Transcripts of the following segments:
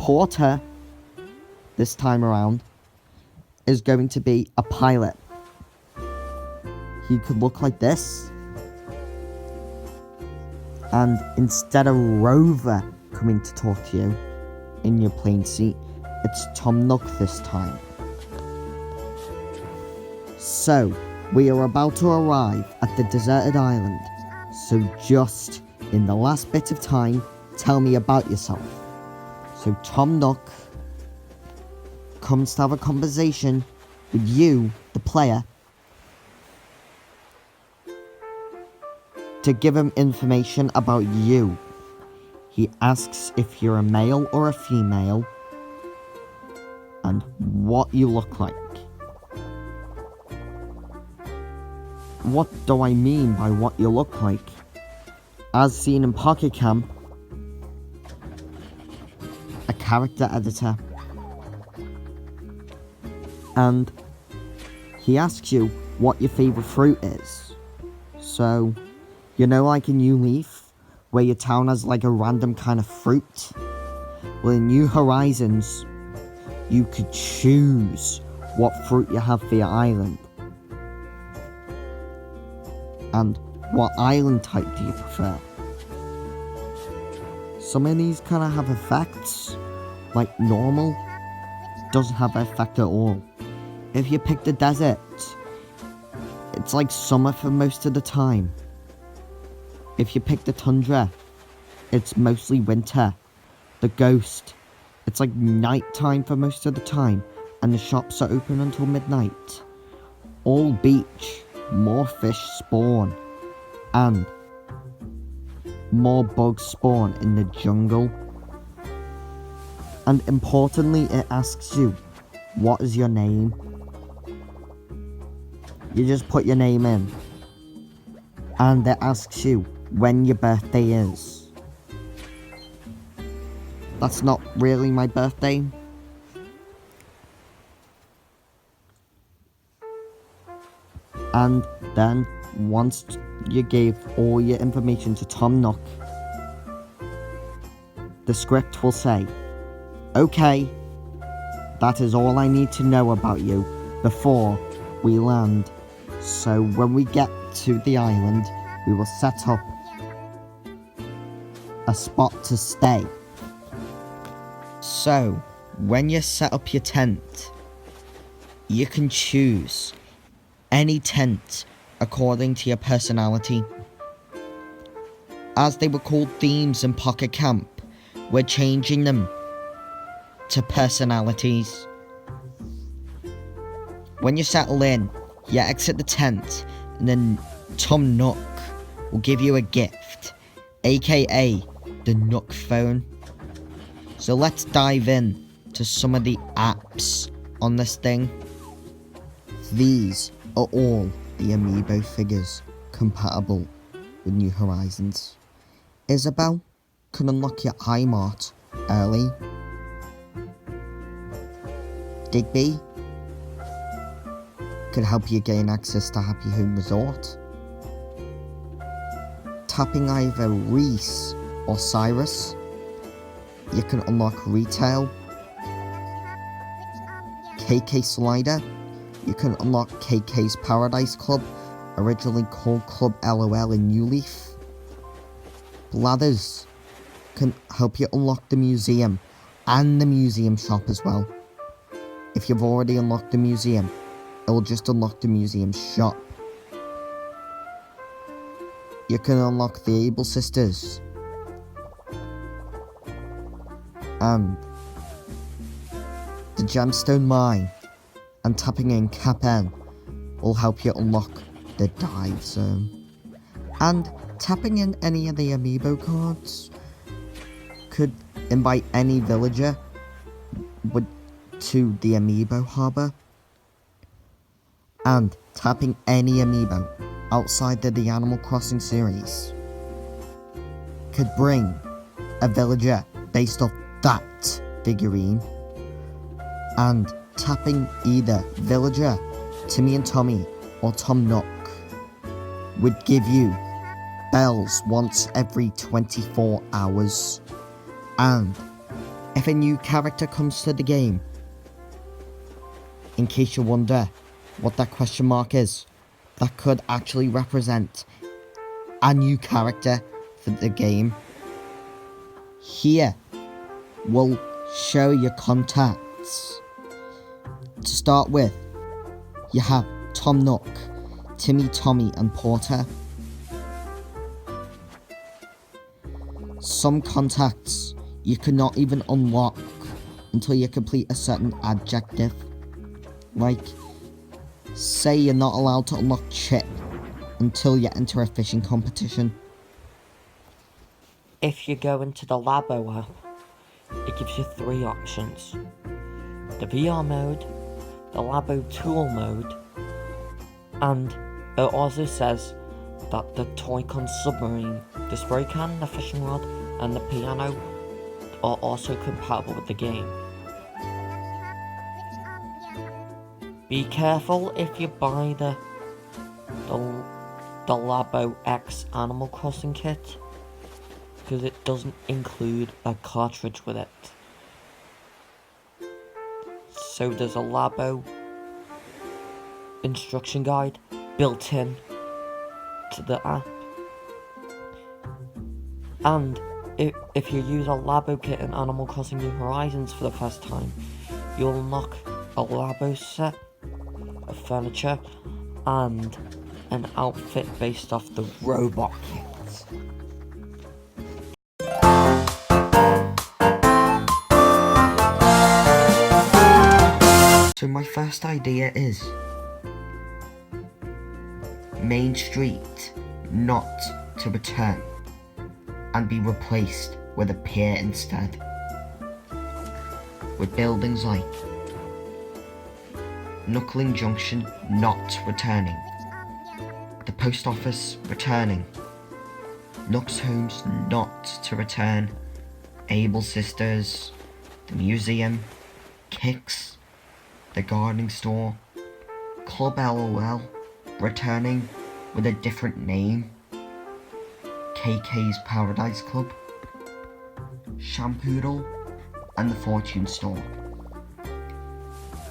porter, this time around, is going to be a pilot. He could look like this. And instead of Rover coming to talk to you in your plane seat, it's Tom Nook this time. So, we are about to arrive at the deserted island. So just in the last bit of time, tell me about yourself. So Tom Nook comes to have a conversation with you, the player, to give him information about you. He asks if you're a male or a female and what you look like. What do I mean by what you look like? As seen in Pocket Camp, a character editor, and he asks you what your favourite fruit is. So, you know, like in New Leaf, where your town has like a random kind of fruit? Well, in New Horizons, you could choose what fruit you have for your island. And what island type do you prefer? Some of these kind of have effects, like normal doesn't have an effect at all. If you pick the desert, it's like summer for most of the time. If you pick the tundra, it's mostly winter. The ghost, it's like nighttime for most of the time, and the shops are open until midnight. All beach, more fish spawn, and more bugs spawn in the jungle. And importantly, it asks you, what is your name? You just put your name in, and it asks you when your birthday is. That's not really my birthday. And then, once you gave all your information to Tom Nook, the script will say, okay, that is all I need to know about you before we land. So when we get to the island, we will set up a spot to stay. So, when you set up your tent, you can choose any tent according to your personality. As they were called themes in Pocket Camp, we're changing them to personalities. When you settle in, you exit the tent, and then Tom Nook will give you a gift, aka the nookphone. So let's dive in to some of the apps on this thing. These are all the amiibo figures compatible with New Horizons. Isabel can unlock your iMart early. Digby could help you gain access to Happy Home Resort. Tapping either Reese or Cyrus, you can unlock retail. KK Slider, you can unlock KK's Paradise Club, originally called Club LOL in New Leaf. Blathers can help you unlock the museum and the museum shop as well. If you've already unlocked the museum, it will just unlock the museum shop. You can unlock the Able Sisters. And the Gemstone Mine and tapping in Cap N will help you unlock the Dive Zone. And tapping in any of the amiibo cards could invite any villager to the amiibo harbour. And tapping any amiibo outside of the Animal Crossing series could bring a villager based off that figurine. And tapping either villager, Timmy and Tommy, or Tom Nook would give you bells once every 24 hours. And If a new character comes to the game, in case you wonder what that question mark is, that could actually represent a new character for the game. Here will show your contacts. To start with, you have Tom Nook, Timmy, Tommy and Porter. Some contacts you cannot even unlock until you complete a certain adjective. Like, say you're not allowed to unlock Chip until you enter a fishing competition. If you go into the Labo app, it gives you 3 options: the VR mode, the Labo tool mode, and it also says that the Toy-Con submarine, the spray can, the fishing rod, and the piano are also compatible with the game. Be careful if you buy the Labo X Animal Crossing kit, because it doesn't include a cartridge with it. So there's a Labo instruction guide built in to the app. And if you use a Labo kit in Animal Crossing New Horizons for the first time, you'll unlock a Labo set of furniture and an outfit based off the robot kit. So my first idea is Main Street not to return and be replaced with a pier instead, with buildings like Knuckling Junction not returning, the post office returning, Nook's Homes not to return, Able Sisters, the museum, Kicks, the gardening store, Club LOL returning with a different name, KK's Paradise Club, Shampoodle and the Fortune Store.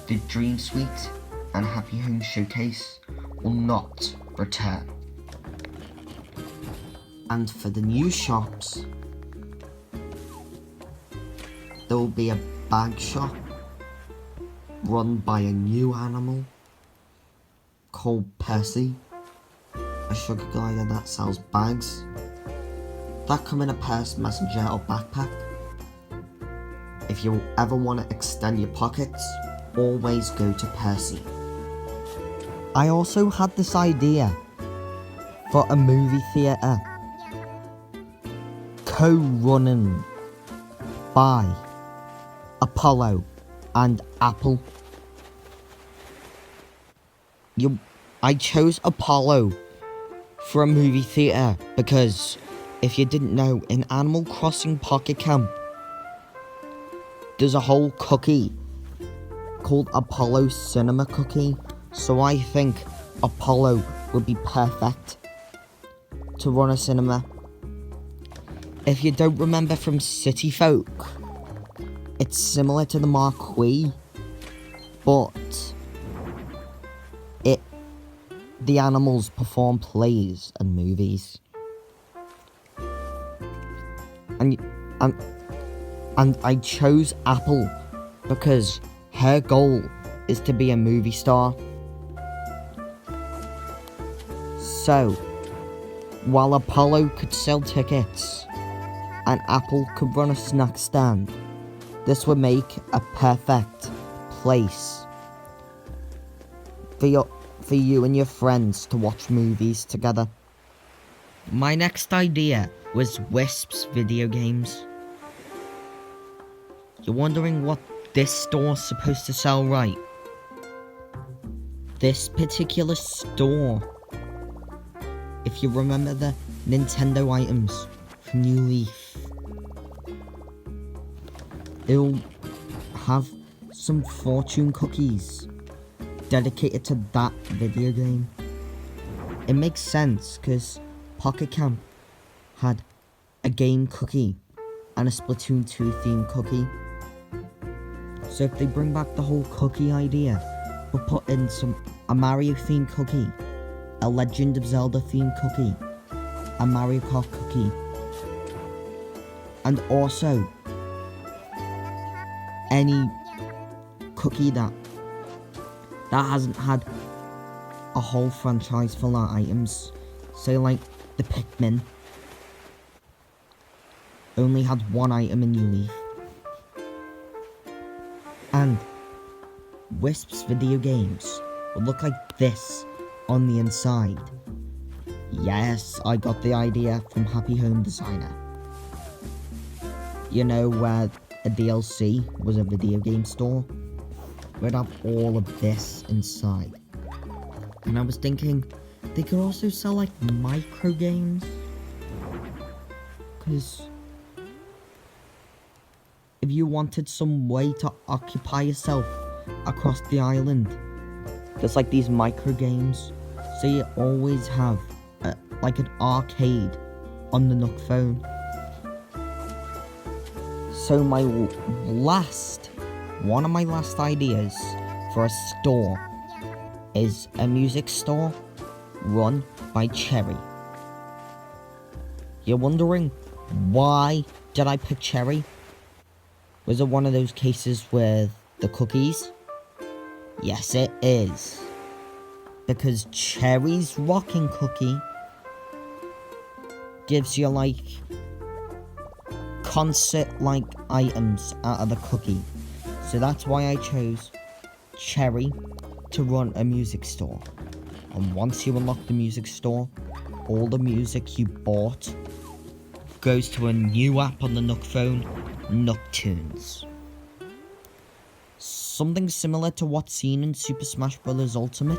The Dream Suite and Happy Home Showcase will not return. And for the new shops, there will be a bag shop run by a new animal called Percy, a sugar glider that sells bags that come in a purse, messenger or backpack. If you ever want to extend your pockets, always go to Percy. I also had this idea for a movie theatre co-running by Apollo and Apple. I chose Apollo for a movie theatre because, if you didn't know, in Animal Crossing Pocket Camp, there's a whole cookie called Apollo Cinema Cookie, so I think Apollo would be perfect to run a cinema. If you don't remember from City Folk, it's similar to the Marquee, but the animals perform plays and movies. And I chose Apple because her goal is to be a movie star. So, while Apollo could sell tickets and Apple could run a snack stand, this would make a perfect place for you and your friends to watch movies together. My next idea was Wisp's Video Games. You're wondering what this store's supposed to sell, right? This particular store, if you remember the Nintendo items from New Leaf, it'll have some fortune cookies dedicated to that video game. It makes sense because Pocket Camp had a game cookie and a Splatoon 2 themed cookie. So if they bring back the whole cookie idea, but put in a Mario themed cookie, a Legend of Zelda themed cookie, a Mario Kart cookie, and also any cookie that hasn't had a whole franchise full of items. Say like the Pikmin only had one item in your leaf. And Wisp's video games would look like this on the inside. Yes, I got the idea from Happy Home Designer. You know, where a DLC was a video game store? We'd have all of this inside. And I was thinking, they could also sell like micro games. Because if you wanted some way to occupy yourself across the island, there's like these micro games. So you always have like an arcade on the Nook phone. So one of my last ideas for a store is a music store run by Cherry. You're wondering, why did I pick Cherry? Was it one of those cases with the cookies? Yes, it is. Because Cherry's rocking cookie gives you like concert-like items out of the cookie. So that's why I chose Cherry to run a music store. And once you unlock the music store, all the music you bought goes to a new app on the Nook phone, Nooktunes. Something similar to what's seen in Super Smash Bros. Ultimate.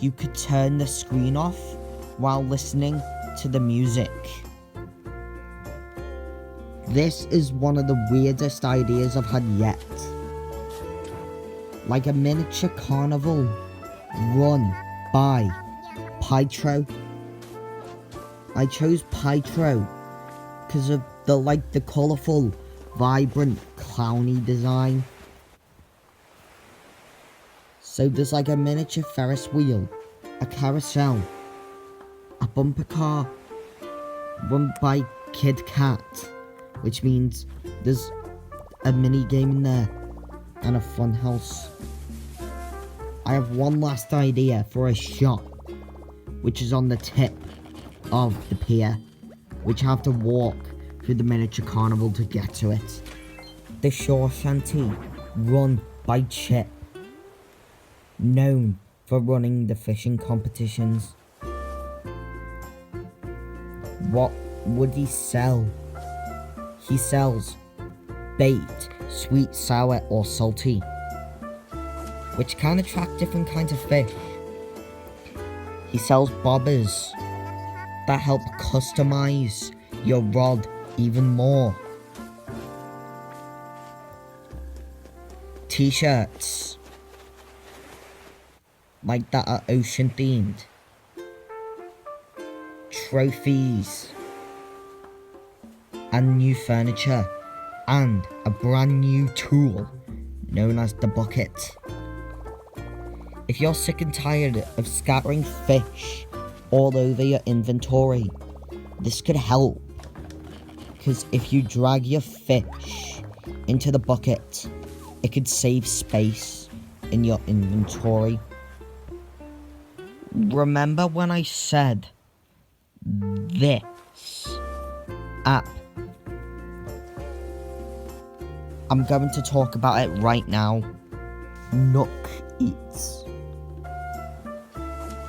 You could turn the screen off while listening to the music. This is one of the weirdest ideas I've had yet. Like a miniature carnival run by Pytro. I chose Pytro because of the colourful, vibrant, clowny design. So there's like a miniature Ferris wheel, a carousel, a bumper car run by Kid Cat, which means there's a mini game in there and a fun house. I have one last idea for a shop, which is on the tip of the pier, which I have to walk through the miniature carnival to get to it. The shore shanty run by Chip, known for running the fishing competitions. What would he sell? He sells bait, sweet, sour, or salty, which can attract different kinds of fish. He sells bobbers that help customize your rod even more. T-shirts like that are ocean themed. Trophies and new furniture and a brand new tool known as the bucket. If you're sick and tired of scattering fish all over your inventory, this could help, because if you drag your fish into the bucket, it could save space in your inventory. Remember when I said this app? I'm going to talk about it right now. Nook Eats.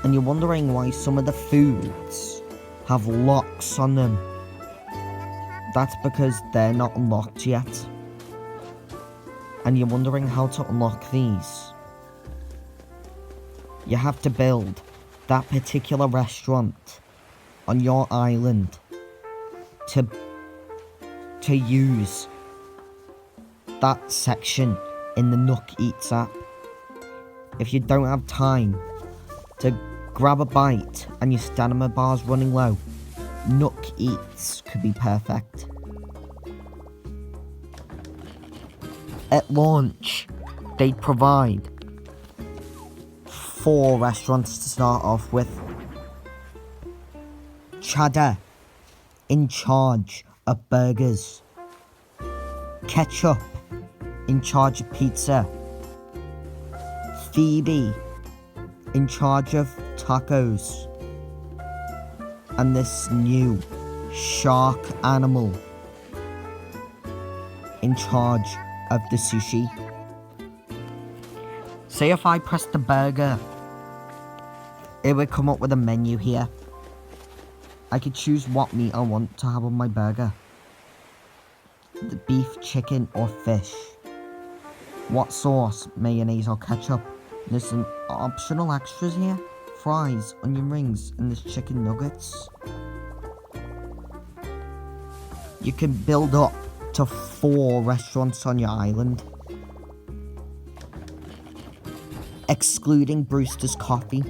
And you're wondering why some of the foods have locks on them. That's because they're not unlocked yet. And you're wondering how to unlock these. You have to build that particular restaurant on your island to use that section in the Nook Eats app. If you don't have time to grab a bite and your stamina bar's running low, Nook Eats could be perfect. At launch, they provide 4 restaurants to start off with. Cheddar, in charge of burgers. Ketchup, in charge of pizza. Phoebe, in charge of tacos. And this new shark animal, in charge of the sushi. Say if I press the burger, it would come up with a menu here. I could choose what meat I want to have on my burger. The beef, chicken, or fish. What sauce, mayonnaise or ketchup. There's some optional extras here. Fries, onion rings, and there's chicken nuggets. You can build up to 4 restaurants on your island, excluding Brewster's Coffee.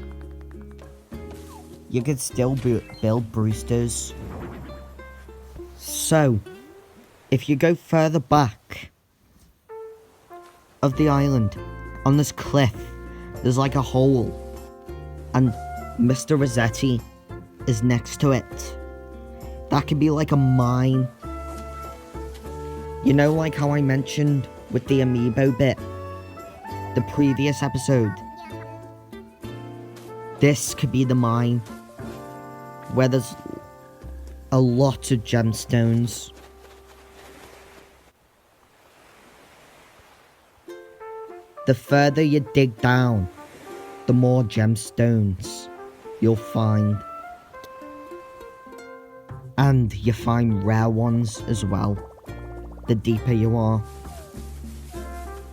You could still build Brewster's. So, if you go further back of the island, on this cliff, there's like a hole, and Mr. Rossetti is next to it. That could be like a mine. You know, like how I mentioned with the amiibo bit, the previous episode. This could be the mine, where there's a lot of gemstones. The further you dig down, the more gemstones you'll find. And you find rare ones as well, the deeper you are.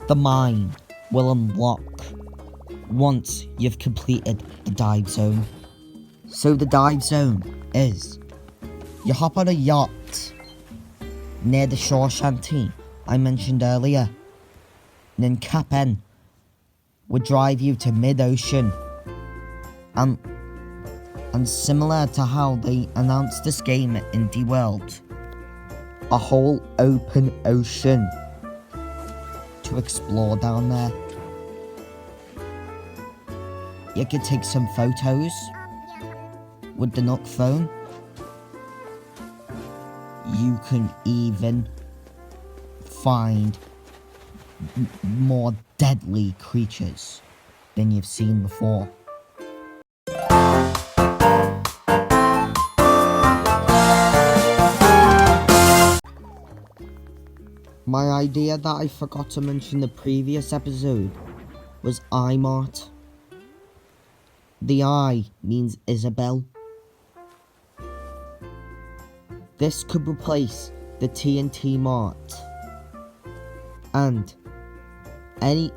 The mine will unlock once you've completed the dive zone. So the dive zone is, you hop on a yacht near the shore shanty I mentioned earlier, and then Cap'n would drive you to mid-ocean. And similar to how they announced this game at Indie World, a whole open ocean to explore down there. You could take some photos with the Nook phone. You can even find more deadly creatures than you've seen before. My idea that I forgot to mention in the previous episode was eye mart. The I means Isabel. This could replace the TNT mart and any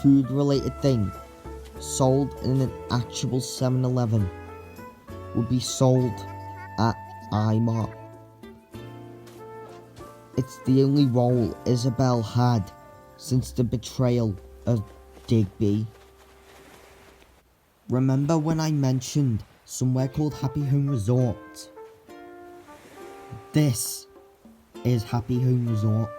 food related thing sold in an actual 7-Eleven would be sold at iMart. It's the only role Isabel had since the betrayal of Digby. Remember when I mentioned somewhere called Happy Home Resort? This is Happy Home Resort.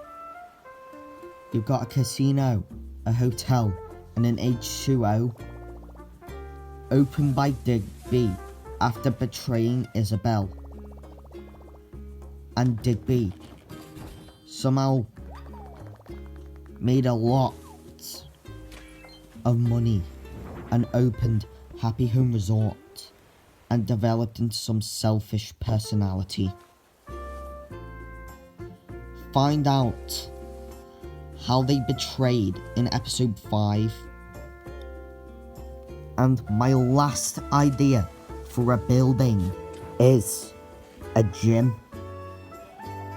You've got a casino, a hotel, and an H2O. Opened by Digby after betraying Isabel. And Digby somehow made a lot of money and opened Happy Home Resort and developed into some selfish personality. Find out how they betrayed in episode 5. And my last idea for a building is a gym.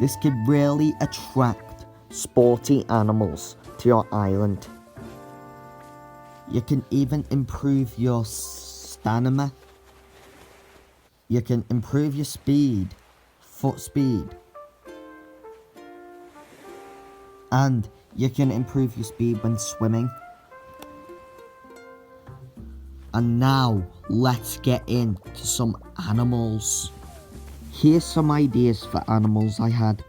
This could really attract sporty animals to your island. You can even improve your stamina. You can improve your speed, foot speed. And you can improve your speed when swimming. And now, let's get into some animals. Here's some ideas for animals I had.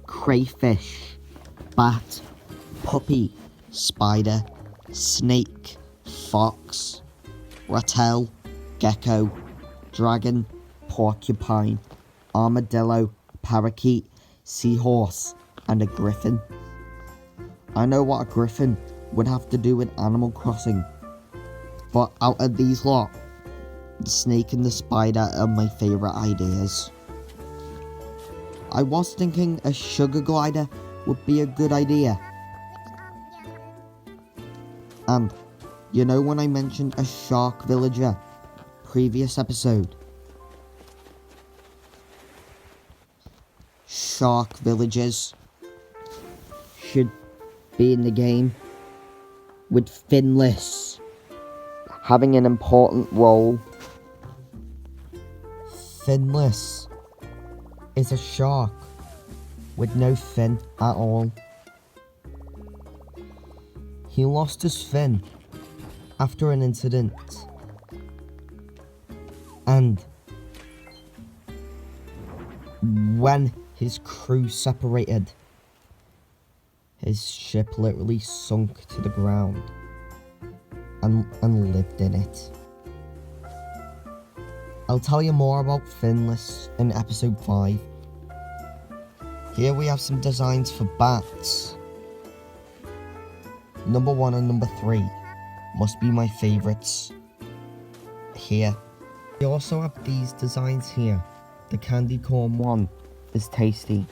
Crayfish, bat, puppy, spider, snake, fox, rattle, gecko, dragon, porcupine, armadillo, parakeet, seahorse, and a griffin. I know what a griffin would have to do with Animal Crossing, but out of these lot, the snake and the spider are my favourite ideas. I was thinking a sugar glider would be a good idea. And you know when I mentioned a shark villager previous episode? Shark villagers should be in the game, with Finless having an important role. Finless is a shark with no fin at all. He lost his fin after an incident, and when his crew separated, his ship literally sunk to the ground and lived in it. I'll tell you more about Finless in episode 5. Here we have some designs for bats. Number 1 and number 3 must be my favourites. Here. We also have these designs here. The candy corn one is tasty.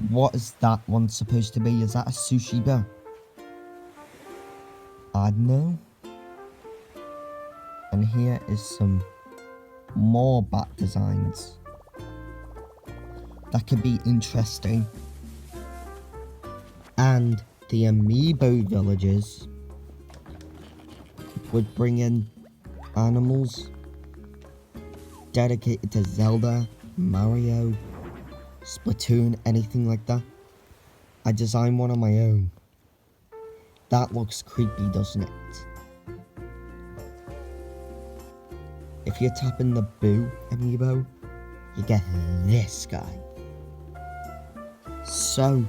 What is that one supposed to be? Is that a sushi bar? I don't know. And here is some more bat designs that could be interesting. And the amiibo villagers would bring in animals dedicated to Zelda, Mario, Splatoon, anything like that. I designed one on my own. That looks creepy, doesn't it? If you tap in the Boo amiibo, you get this guy. So,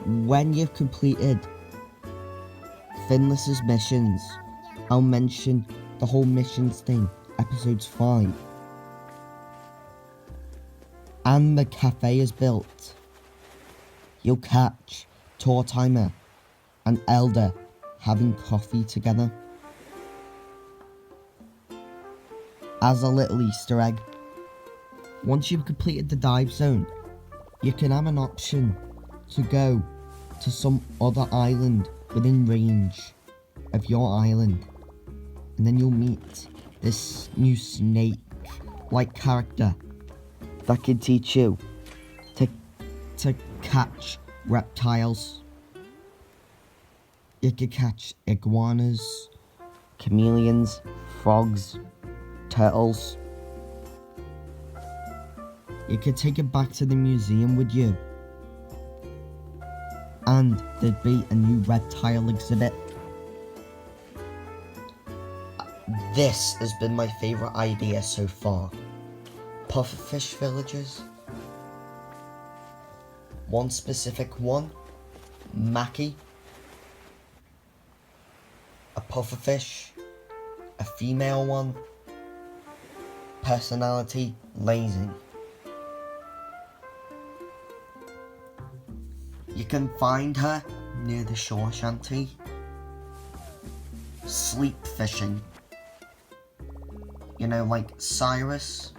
when you've completed Finless's missions, I'll mention the whole missions thing, episodes 5. And the cafe is built. You'll catch Tortimer and Elder having coffee together. As a little Easter egg, once you've completed the dive zone, you can have an option to go to some other island within range of your island, and then you'll meet this new snake-like character that can teach you to catch reptiles. You can catch iguanas, chameleons, frogs, turtles. You could take it back to the museum with you, and there'd be a new reptile exhibit. This has been my favourite idea so far. Pufferfish villagers. One specific one, Mackie. A pufferfish. A female one. Personality, lazy. You can find her near the shore shanty. Sleep fishing. You know, like Cyrus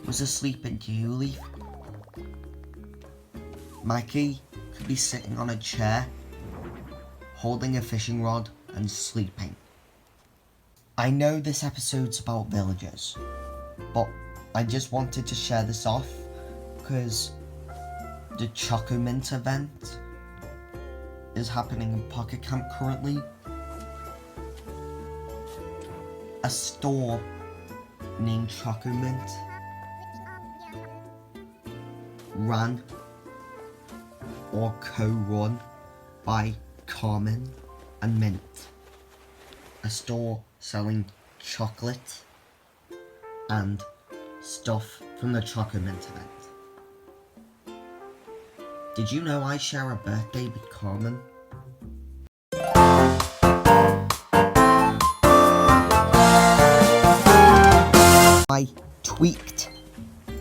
was asleep in dew leaf. Mikey could be sitting on a chair, holding a fishing rod and sleeping. I know this episode's about villagers, but I just wanted to share this off because the Choco Mint event is happening in Pocket Camp currently. A store named Choco Mint ran or co-run by Carmen and Mint, a store selling chocolate and stuff from the Choco Mint event. Did you know I share a birthday with Carmen? I tweaked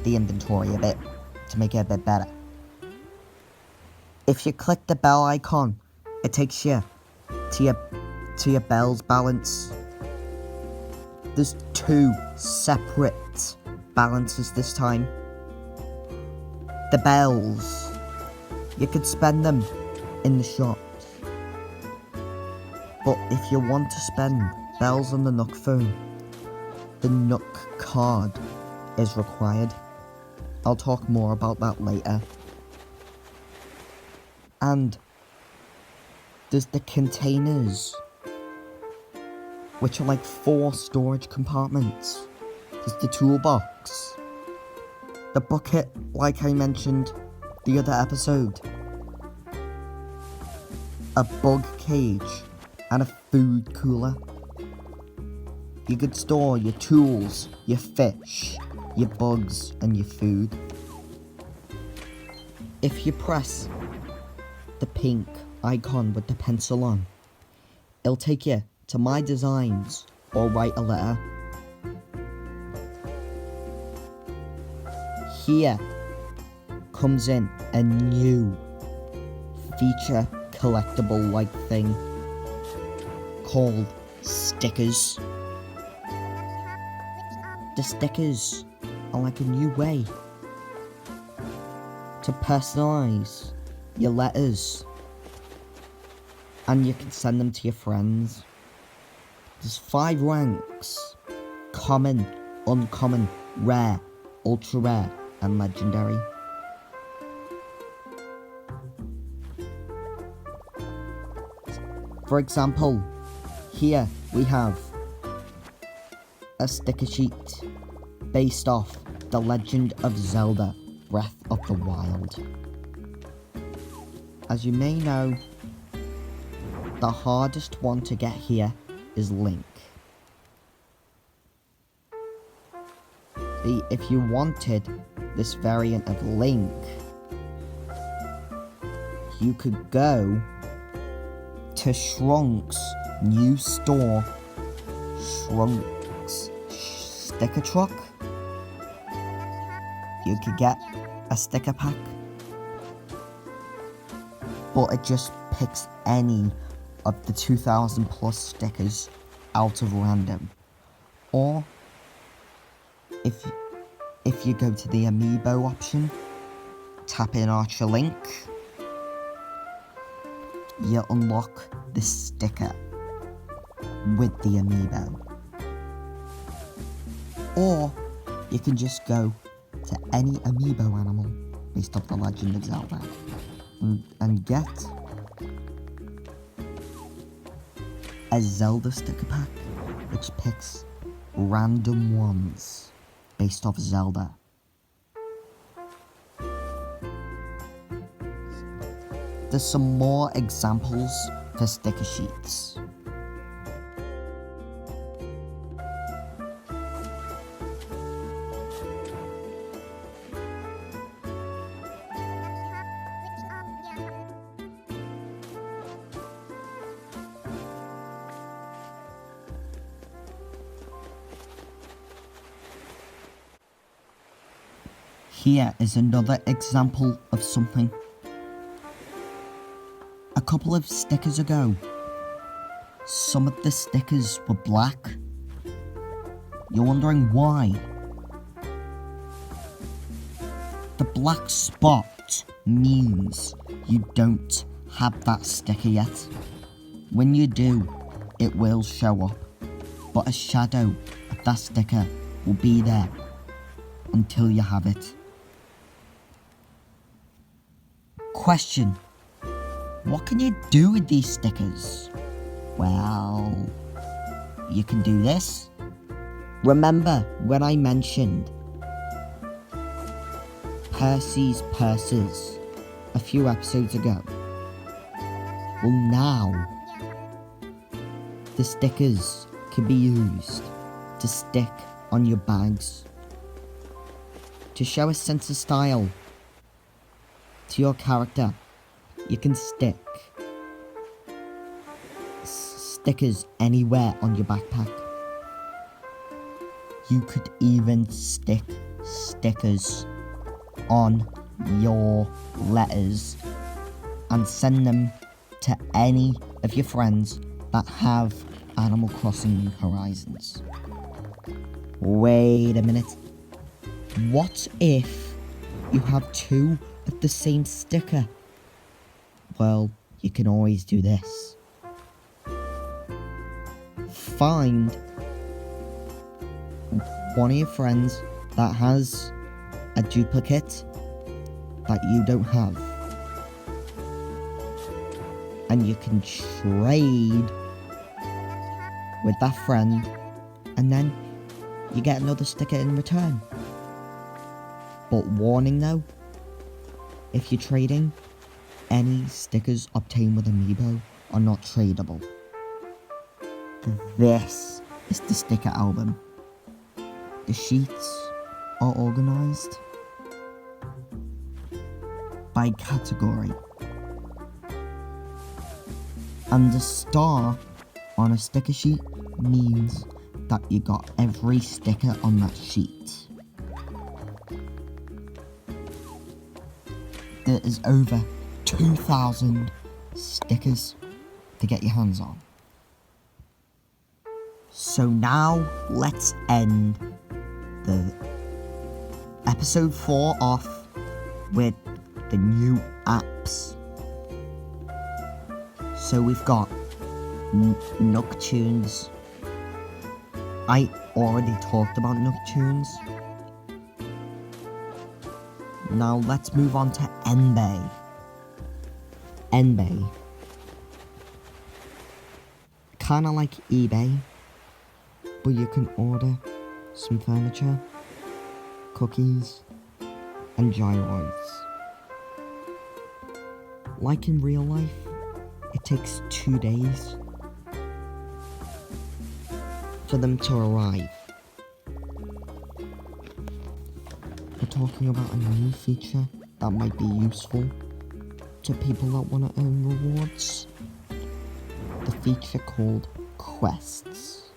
the inventory a bit to make it a bit better. If you click the bell icon, it takes you to your bells balance. There's 2 separate balances this time. The bells, you could spend them in the shops. But if you want to spend bells on the Nook phone, the Nook card is required. I'll talk more about that later. And there's the containers, which are like 4 storage compartments. There's the toolbox, the bucket, like I mentioned the other episode, a bug cage, and a food cooler. You could store your tools, your fish, your bugs, and your food. If you press the pink icon with the pencil on, it'll take you to my designs or write a letter. Here comes in a new feature collectible like thing called stickers. The stickers are like a new way to personalise your letters, and you can send them to your friends. There's 5 ranks: common, uncommon, rare, ultra rare, and legendary. For example, here we have a sticker sheet based off The Legend of Zelda: Breath of the Wild. As you may know, the hardest one to get here is Link. See, if you wanted this variant of Link, you could go to Shrunk's new store, Shrunk's sticker truck. You could get a sticker pack, but it just picks any of the 2,000 plus stickers out of random. Or if you go to the amiibo option, tap in Archer Link, you unlock the sticker with the amiibo. Or you can just go to any amiibo animal based off The Legend of Zelda and get a Zelda sticker pack, which picks random ones based off Zelda. There's some more examples for sticker sheets. Here is another example of something. A couple of stickers ago, some of the stickers were black. You're wondering why? The black spot means you don't have that sticker yet. When you do, it will show up, but a shadow of that sticker will be there until you have it. Question: what can you do with these stickers? Well, you can do this. Remember when I mentioned Percy's purses a few episodes ago? Well, now the stickers can be used to stick on your bags to show a sense of style, to your character, you can stick stickers anywhere on your backpack. You could even stick stickers on your letters and send them to any of your friends that have Animal Crossing New Horizons. Wait a minute. What if you have two of the same sticker? Well, you can always do this. Find one of your friends that has a duplicate that you don't have, and you can trade with that friend, and then you get another sticker in return. But warning though, if you're trading, any stickers obtained with Amiibo are not tradable. This is the sticker album. The sheets are organized by category, and the star on a sticker sheet means that you got every sticker on that sheet. There is over 2,000 stickers to get your hands on. So now let's end the episode 4 off with the new apps. So we've got Nooktunes. I already talked about Nooktunes. Now let's move on to Enbay. Enbay, kinda like eBay, but you can order some furniture, cookies, and gyroids. Like in real life, it takes 2 days for them to arrive. We're talking about a new feature that might be useful to people that want to earn rewards. The feature called quests.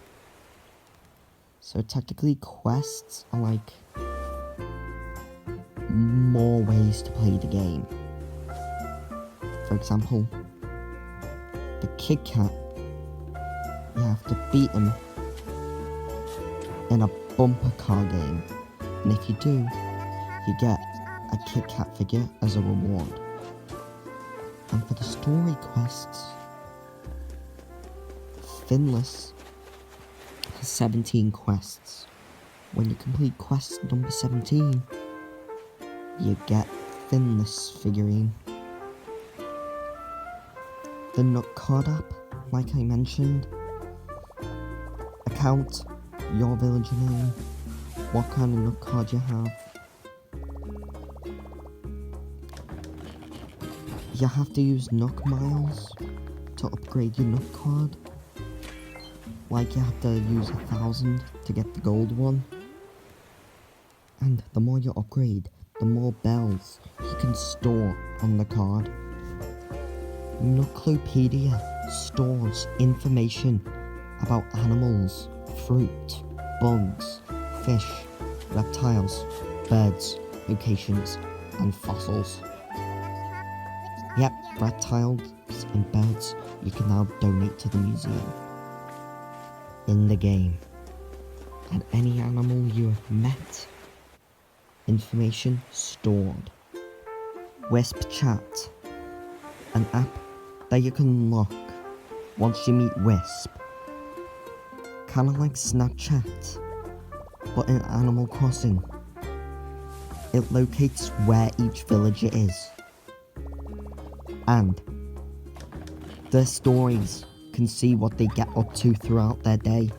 So technically quests are like more ways to play the game. For example, the Kit Kat, you have to beat him in a bumper car game, and if you do, you get a Kit Kat figure as a reward. And for the story quests, Finless has 17 quests. When you complete quest number 17, you get Finless figurine. The Nook Card app, like I mentioned, account, your villager name, what kind of Nook card you have. You have to use Nook Miles to upgrade your Nook card. Like you have to use 1,000 to get the gold one. And the more you upgrade, the more bells you can store on the card. Nooklopedia stores information about animals, fruit, bugs, fish, reptiles, birds, locations, and fossils. Yep, reptiles and birds you can now donate to the museum. In the game. And any animal you have met, information stored. Wisp Chat, an app that you can unlock once you meet Wisp. Kinda like Snapchat, but in Animal Crossing. It locates where each villager is. And their stories can see what they get up to throughout their day.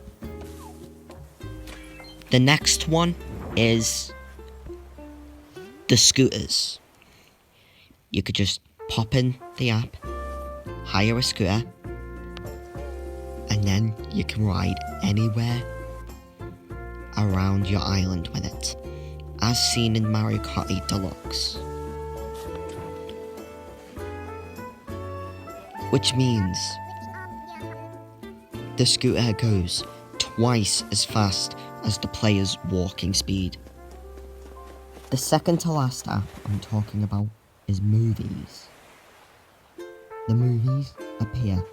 The next one is the scooters. You could just pop in the app, hire a scooter, and then you can ride anywhere around your island with it, as seen in Mario Kart 8 Deluxe. which means the scooter goes twice as fast as the player's walking speed. The second to last app I'm talking about is movies. The movies appear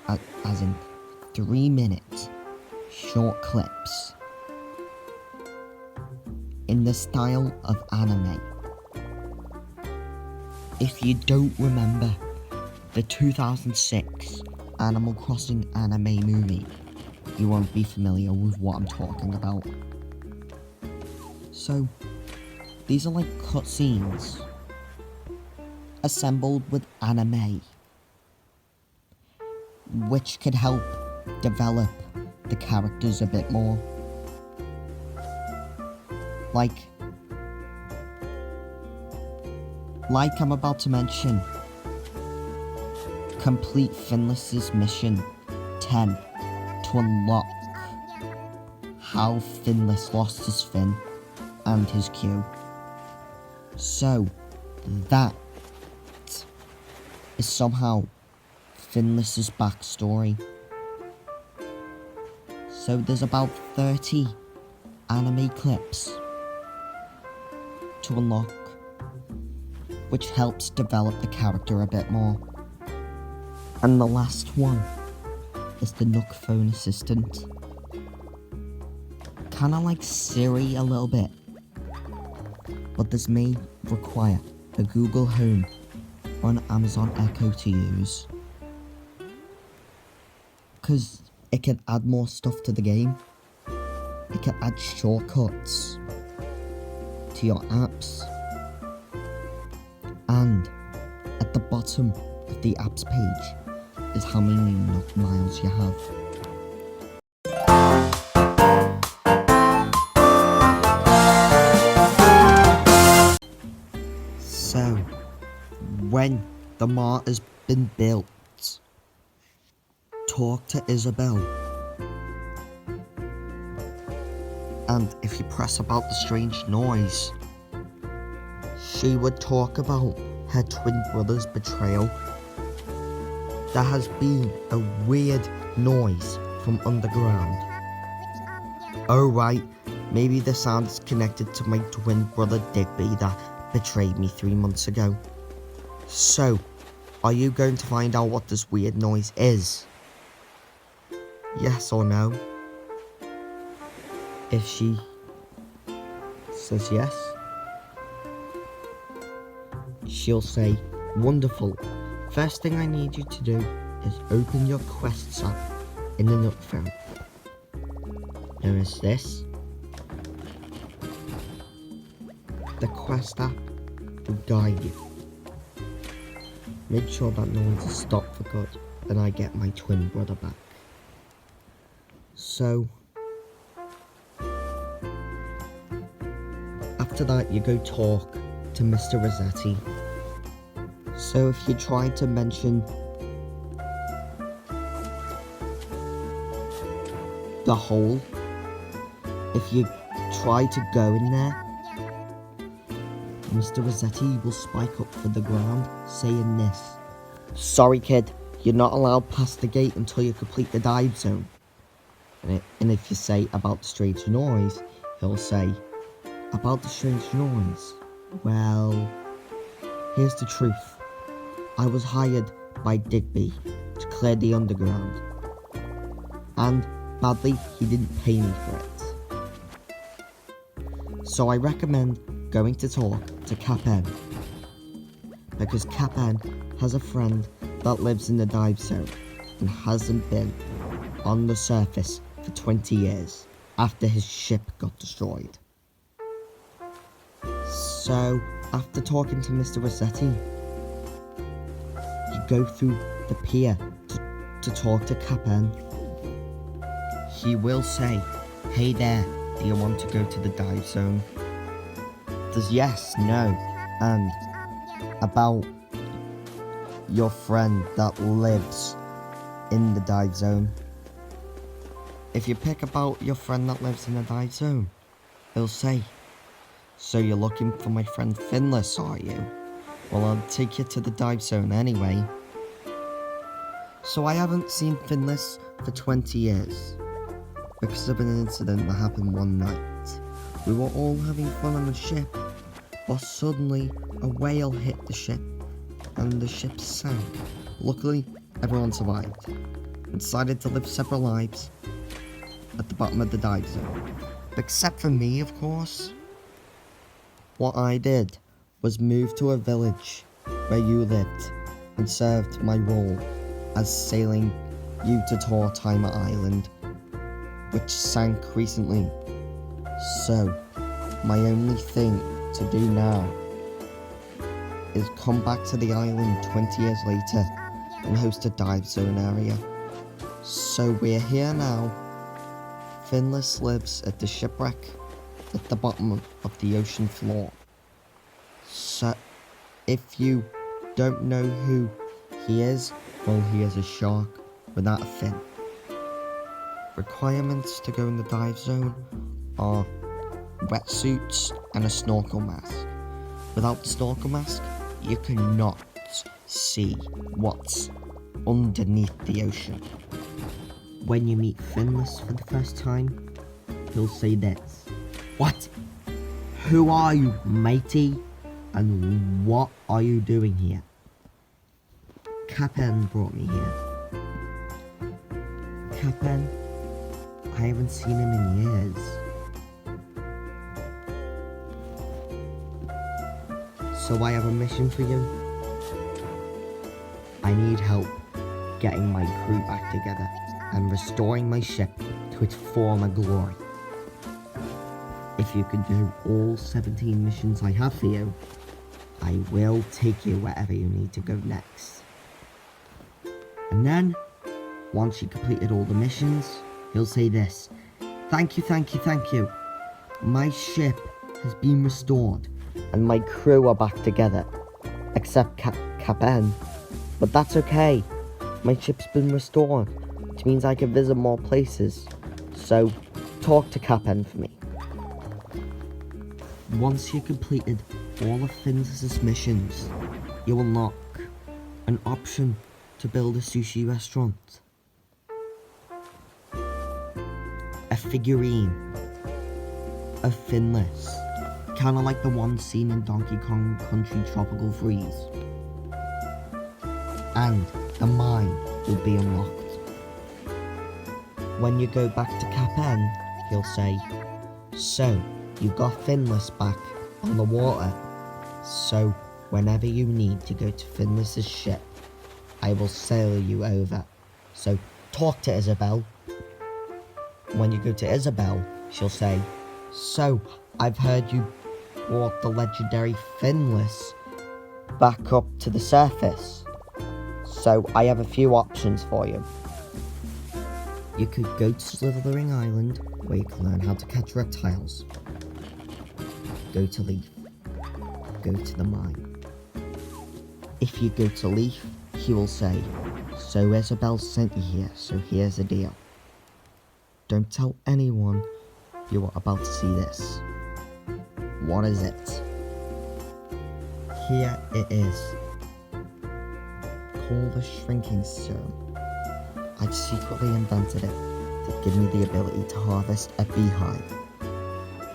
as in 3-minute short clips in the style of anime. If you don't remember the 2006 Animal Crossing anime movie, you won't be familiar with what I'm talking about. So, these are like cutscenes assembled with anime, which could help develop the characters a bit more. Like I'm about to mention, complete Finless's mission 10 to unlock how Finless lost his fin and his Q. So that is somehow Finless's backstory. So there's about 30 anime clips to unlock, which helps develop the character a bit more. And the last one is the nookphone assistant. Kinda like Siri a little bit, but this may require a Google Home or an Amazon Echo to use, because it can add more stuff to the game. It can add shortcuts to your apps, and at the bottom of the apps page is how many nook miles you have. So, when the mart has been built, talk to Isabel. And if you press about the strange noise, she would talk about her twin brother's betrayal. There has been a weird noise from underground. Oh right, maybe the sound is connected to my twin brother Digby that betrayed me 3 months ago. So, are you going to find out what this weird noise is? Yes or no? If she says yes, she'll say, wonderful. First thing I need you to do is open your Quests app in the nookphone. There is this. The Quest app will guide you. Make sure that noise is stopped for good, then I get my twin brother back. So, after that you go talk to Mr. Rossetti. So if you try to mention the hole, if you try to go in there, Mr. Rossetti will spike up for the ground, saying this: sorry kid, you're not allowed past the gate until you complete the dive zone. And if you say about the strange noise, he'll say, about the strange noise, well, here's the truth. I was hired by Digby to clear the underground, and badly he didn't pay me for it. So I recommend going to talk to Cap-N, because Cap-N has a friend that lives in the dive zone and hasn't been on the surface for 20 years after his ship got destroyed. So, after talking to Mr. Rossetti, you go through the pier to talk to Cap-N. He will say, hey there, do you want to go to the dive zone? Does yes, no, and about your friend that lives in the dive zone. If you pick about your friend that lives in the dive zone, he'll say, so you're looking for my friend Finless, are you? Well, I'll take you to the dive zone anyway. So I haven't seen Finless for 20 years because of an incident that happened one night. We were all having fun on the ship, but suddenly a whale hit the ship and the ship sank. Luckily, everyone survived and decided to live separate lives at the bottom of the dive zone. Except for me, of course. What I did was move to a village where you lived and served my role as sailing you to Tortimer Island, which sank recently. So, my only thing to do now is come back to the island 20 years later and host a dive zone area. So we're here now. Finless lives at the shipwreck at the bottom of the ocean floor. So, if you don't know who he is, well, he is a shark without a fin. Requirements to go in the dive zone are wetsuits and a snorkel mask. Without the snorkel mask, you cannot see what's underneath the ocean. When you meet Finless for the first time, he'll say this: "What? Who are you, matey? And what are you doing here?" Cap'n brought me here. Cap'n? I haven't seen him in years. So I have a mission for you. I need help getting my crew back together and restoring my ship to its former glory. If you can do all 17 missions I have for you, I will take you wherever you need to go next. And then, once you completed all the missions, he'll say this: "Thank you, thank you, thank you. My ship has been restored and my crew are back together. Except Cap'n. But that's okay. My ship's been restored, which means I can visit more places. So, talk to Cap'n for me." Once you completed all of Finless's missions, you will unlock an option to build a sushi restaurant. A figurine of Finless, kinda like the one seen in Donkey Kong Country Tropical Freeze. And the mine will be unlocked. When you go back to Cap'n, he'll say, "So, you got Finless back on the water. So, whenever you need to go to Finless's ship, I will sail you over. So, talk to Isabel." When you go to Isabel, she'll say, "So, I've heard you brought the legendary Finless back up to the surface. So, I have a few options for you. You could go to Slithering Island, where you can learn how to catch reptiles. Go to Leaf. Go to the mine. If you go to Leaf, he will say, 'So Isabel sent you here, so here's the deal. Don't tell anyone you are about to see this.' What is it?" Here it is. Called the shrinking serum. I secretly invented it to give me the ability to harvest a beehive.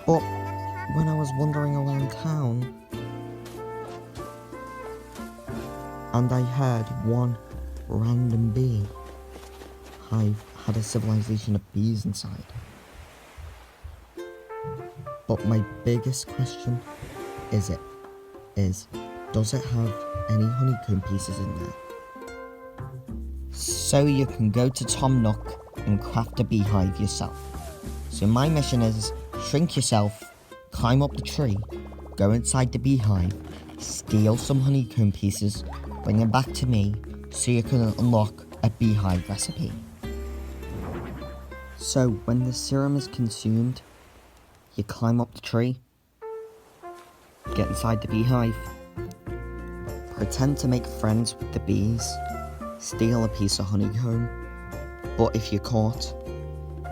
But when I was wandering around town, and I heard one random beehive had a civilization of bees inside. But my biggest question is, does it have any honeycomb pieces in there? So you can go to Tom Nook and craft a beehive yourself. So my mission is, shrink yourself, climb up the tree, go inside the beehive, steal some honeycomb pieces, bring them back to me so you can unlock a beehive recipe. So when the serum is consumed, you climb up the tree, get inside the beehive, pretend to make friends with the bees, steal a piece of honeycomb, but if you're caught,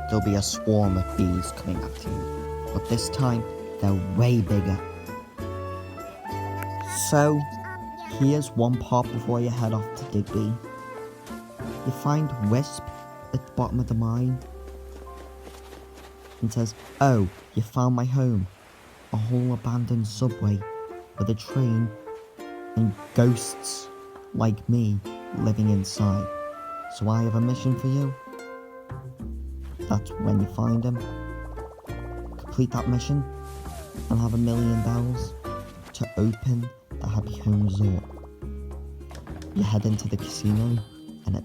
there'll be a swarm of bees coming after you, but this time they're way bigger. So, here's one part before you head off to Digby. You find Wisp at the bottom of the mine and says, "Oh, you found my home. A whole abandoned subway with a train and ghosts like me living inside. So I have a mission for you." That's when you find him. Complete that mission and have $1 million to open the Happy Home Resort. You head into the casino and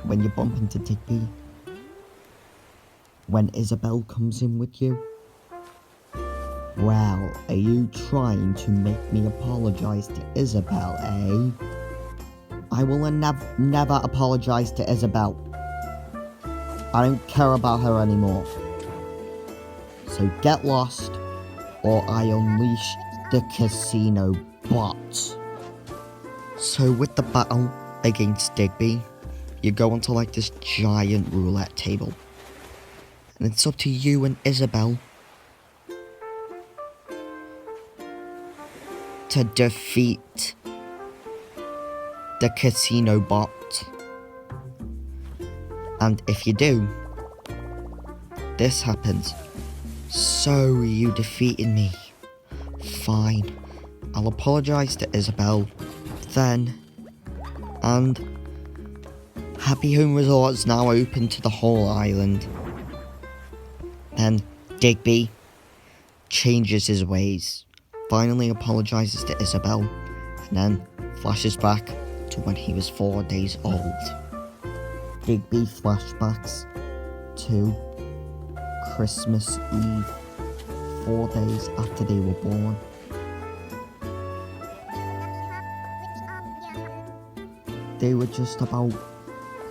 when you bump into Digby, when Isabel comes in with you, well, are you trying to make me apologize to Isabel, eh? I will never apologize to Isabel. I don't care about her anymore. So get lost, or I unleash the casino bot. So with the battle against Digby, you go onto like this giant roulette table. And it's up to you and Isabel to defeat the casino bot. And if you do, this happens. "So you defeated me. Fine. I'll apologize to Isabel then. And Happy Home Resort is now open to the whole island." Then Digby changes his ways, finally apologizes to Isabel, and then flashes back to when he was 4 days old. Digby flashbacks to Christmas Eve, 4 days after they were born. They were just about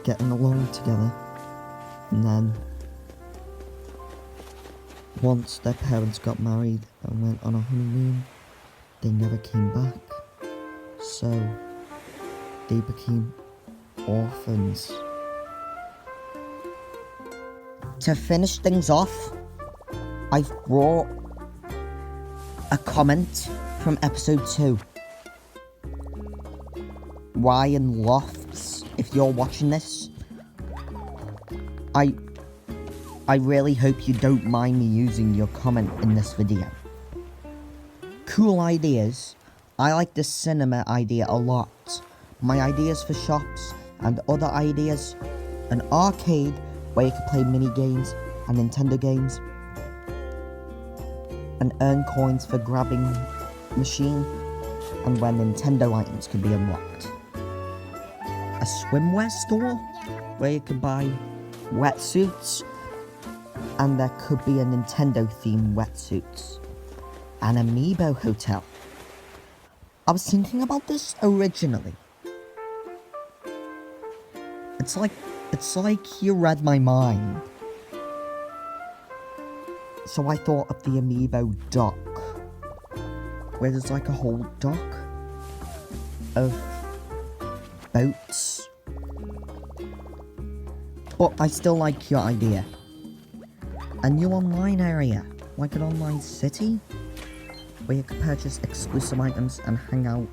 getting along together, and then once their parents got married and went on a honeymoon, they never came back, so they became orphans. To finish things off, I've brought a comment from episode 2. Ryan Lofts, if you're watching this, I really hope you don't mind me using your comment in this video. Cool ideas. I like the cinema idea a lot. My ideas for shops and other ideas: an arcade where you can play mini games and Nintendo games, and earn coins for grabbing machine, and where Nintendo items can be unlocked. A swimwear store where you can buy wetsuits, and there could be a Nintendo themed wetsuits. An amiibo hotel. I was thinking about this originally. It's like you read my mind. So I thought of the amiibo dock, where there's like a whole dock of boats. But I still like your idea. A new online area, like an online city, where you can purchase exclusive items and hang out,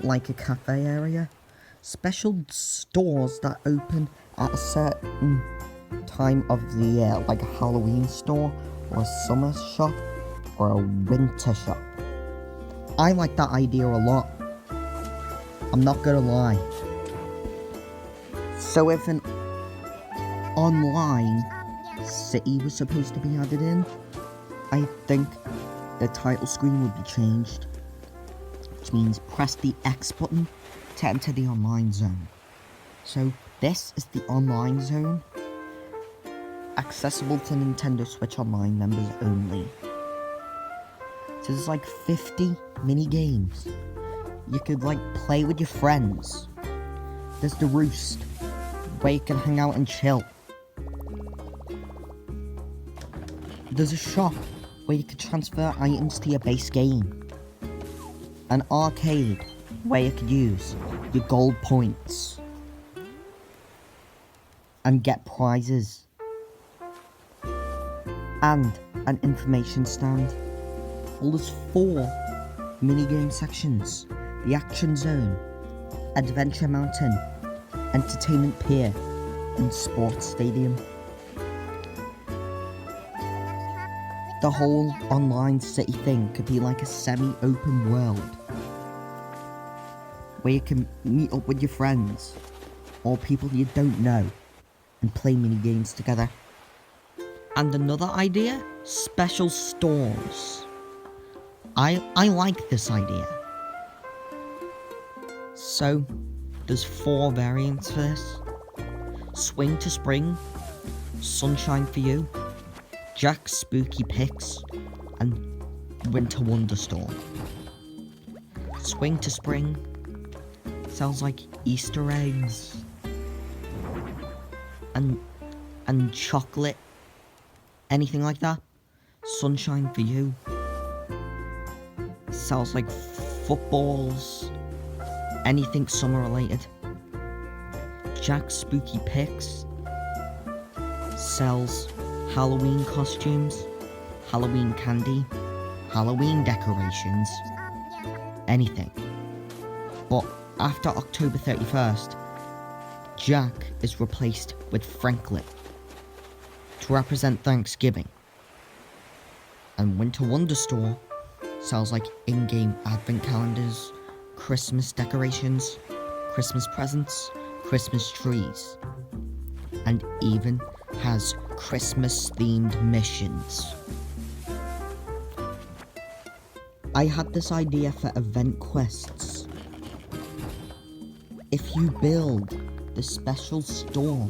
like a cafe area. Special stores that open at a certain time of the year, like a Halloween store, or a summer shop, or a winter shop. I like that idea a lot. I'm not gonna lie. So if an online city was supposed to be added in, I think the title screen would be changed, which means press the X button to enter the online zone. So this is the online zone, accessible to Nintendo Switch Online members only. So there's like 50 mini games. You could like play with your friends. There's the Roost, where you can hang out and chill. There's a shop where you can transfer items to your base game. An arcade where you could use your gold points and get prizes. And an information stand. Well, there's 4 minigame sections, the Action Zone, Adventure Mountain, Entertainment Pier, and Sports Stadium. The whole online city thing could be like a semi-open world, where you can meet up with your friends, or people you don't know, and play mini-games together. And another idea? Special stores. I like this idea. So, there's 4 variants for this. Swing to Spring, Sunshine for You, Jack's Spooky Picks, and Winter Wonder Store. Swing to Spring sounds like Easter eggs and chocolate, anything like that. Sunshine for You sounds like footballs, anything summer related. Jack's Spooky Picks sells Halloween costumes, Halloween candy, Halloween decorations, anything. But after October 31st, Jack is replaced with Franklin to represent Thanksgiving. And Winter Wonder Store sells like in-game advent calendars, Christmas decorations, Christmas presents, Christmas trees, and even has Christmas-themed missions. I had this idea for event quests. If you build the special store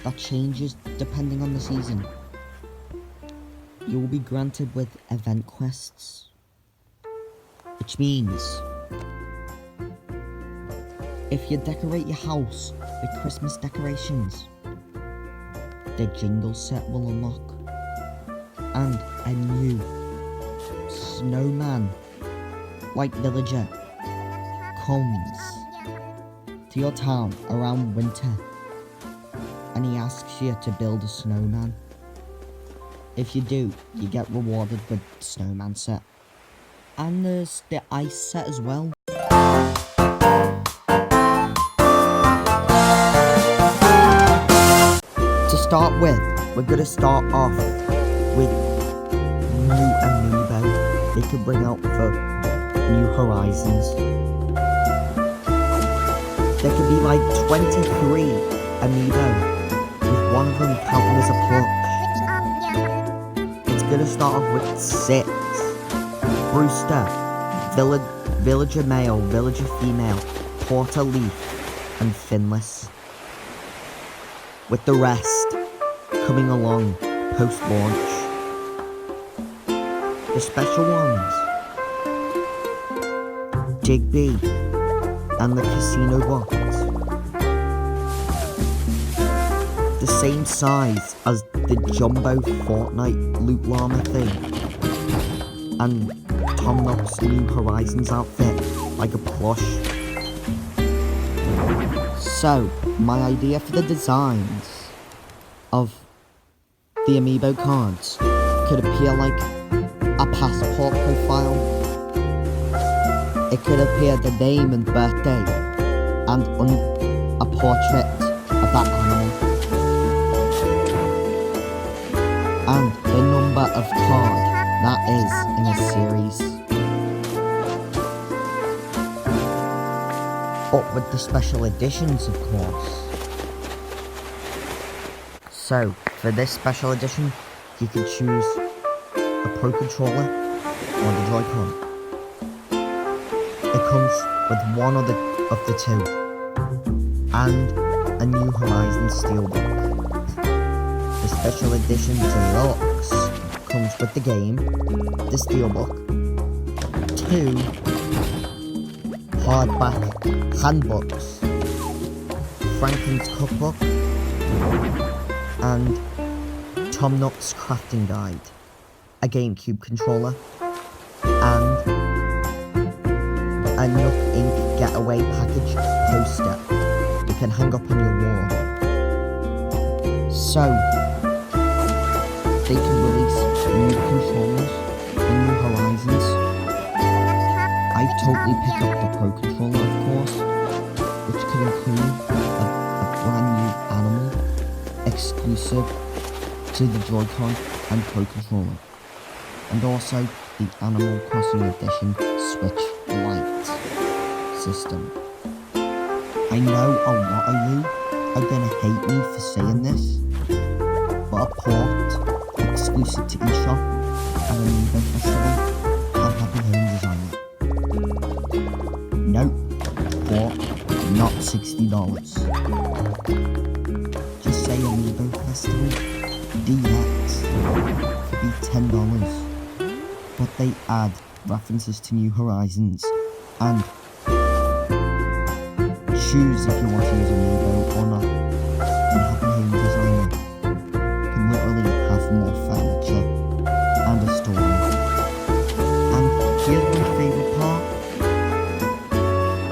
that changes depending on the season, you will be granted with event quests. Which means, if you decorate your house with Christmas decorations, the jingle set will unlock, and a new snowman like villager comes to your town around winter, and he asks you to build a snowman. If you do, you get rewarded with the snowman set. And there's the ice set as well. To start with, we're gonna start off with new amiibo they could bring out for New Horizons. There could be like 23 amiibo, with one of them counting as a plush. It's gonna start off with 6. Brewster, Villager Male, Villager Female, Porter Leaf, and Finless. With the rest coming along post-launch. The special ones: Digby and the Casino Bot. The same size as the Jumbo Fortnite Loot Llama thing. And Tom Nook's New Horizons outfit, like a plush. So, my idea for the designs of the amiibo cards could appear like a passport profile. It could appear the name and birthday and a portrait of that animal. And the number of card that is in a series. But with the special editions, of course. So, for this special edition, you can choose a Pro Controller or the Joy-Con. It comes with one of the 2, and a New Horizons Steelbook. The special edition Deluxe comes with the game, the Steelbook, 2 hardback handbooks, Franklin's Cookbook, and Tom Nook's Crafting Guide, a GameCube controller, and a Nook Inc. Getaway Package poster you can hang up on your wall. So, they can release new controllers and New Horizons I totally pick up the Pro Controller, of course, which could include a brand new animal exclusive to the Joy-Con and Pro Controller, and also the Animal Crossing Edition Switch Lite system. I know a lot of you are gonna hate me for saying this, but a port exclusive to eShop and Amiibo Festival and Happy Home Designer. Nope, port, not $60. Just say Amiibo Festival DX could be $10, but they add references to New Horizons and choose if you want to use Amiibo or not. And Happy Home Designer can literally have more furniture and a story. And here's my favourite part: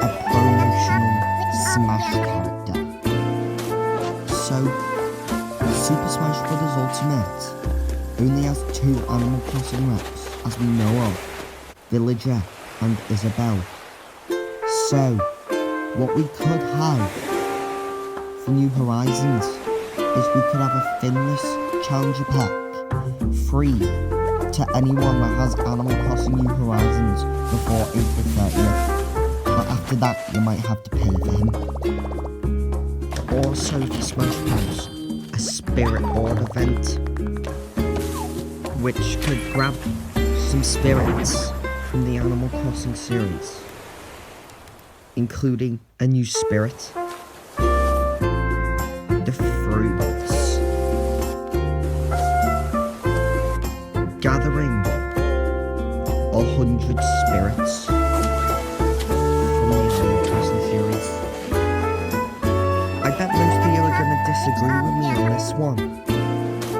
a promotional Smash character. So, Super Smash Bros. Ultimate only has 2 Animal Crossing reps, as we know of, Villager and Isabelle. So, what we could have for New Horizons is we could have a Finless Challenger Pack free to anyone that has Animal Crossing New Horizons before April 30th. But after that, you might have to pay for him. Also for Smash Bros, a Spirit Board event, which could grab some spirits from the Animal Crossing series, including a new spirit, the fruits, gathering 100 spirits from the Animal Crossing series. I bet most of you are going to disagree with me on this one,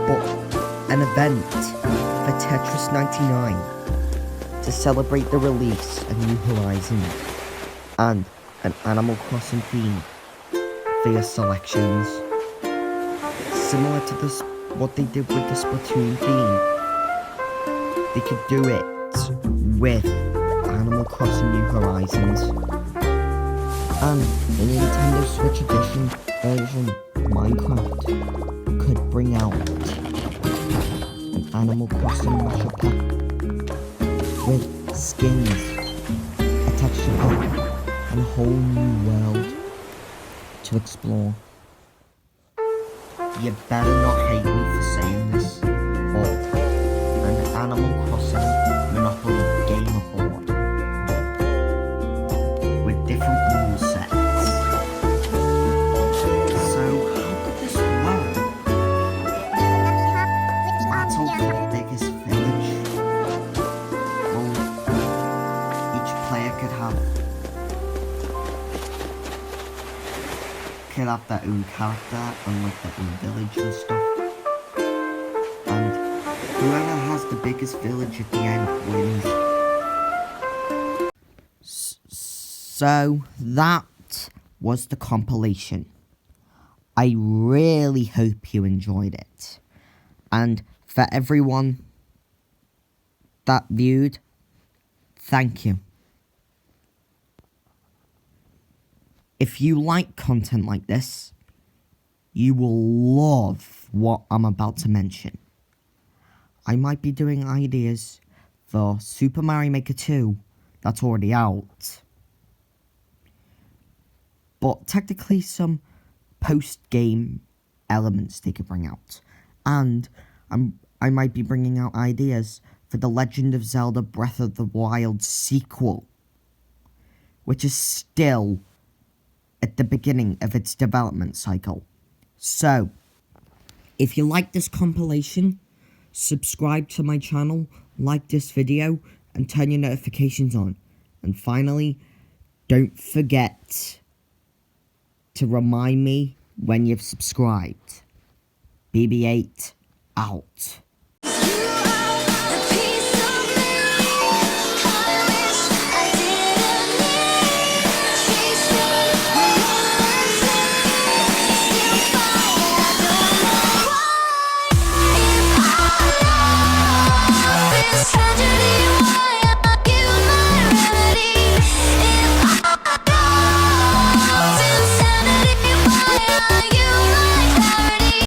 but an event for Tetris 99 to celebrate the release of New Horizons and an Animal Crossing theme for your selections. Similar to this, what they did with the Splatoon theme, they could do it with Animal Crossing New Horizons. And the Nintendo Switch Edition version Minecraft could bring out an Animal Crossing mashup pack with skins, a texture pack, and a whole new world to explore. You better not hate me for saying this, but an Animal Crossing Monopoly gamer board with different rule sets. So how could this work? Battle for the biggest village. Well, each player could have their own character and like their own village and stuff. And whoever has the biggest village at the end wins. So that was the compilation. I really hope you enjoyed it. And for everyone that viewed, thank you. If you like content like this, you will love what I'm about to mention. I might be doing ideas for Super Mario Maker 2 that's already out, but technically some post-game elements they could bring out. And I might be bringing out ideas for The Legend of Zelda Breath of the Wild sequel, which is still at the beginning of its development cycle. So, if you like this compilation, subscribe to my channel, like this video, and turn your notifications on. And finally, don't forget to remind me when you've subscribed. BB8 out.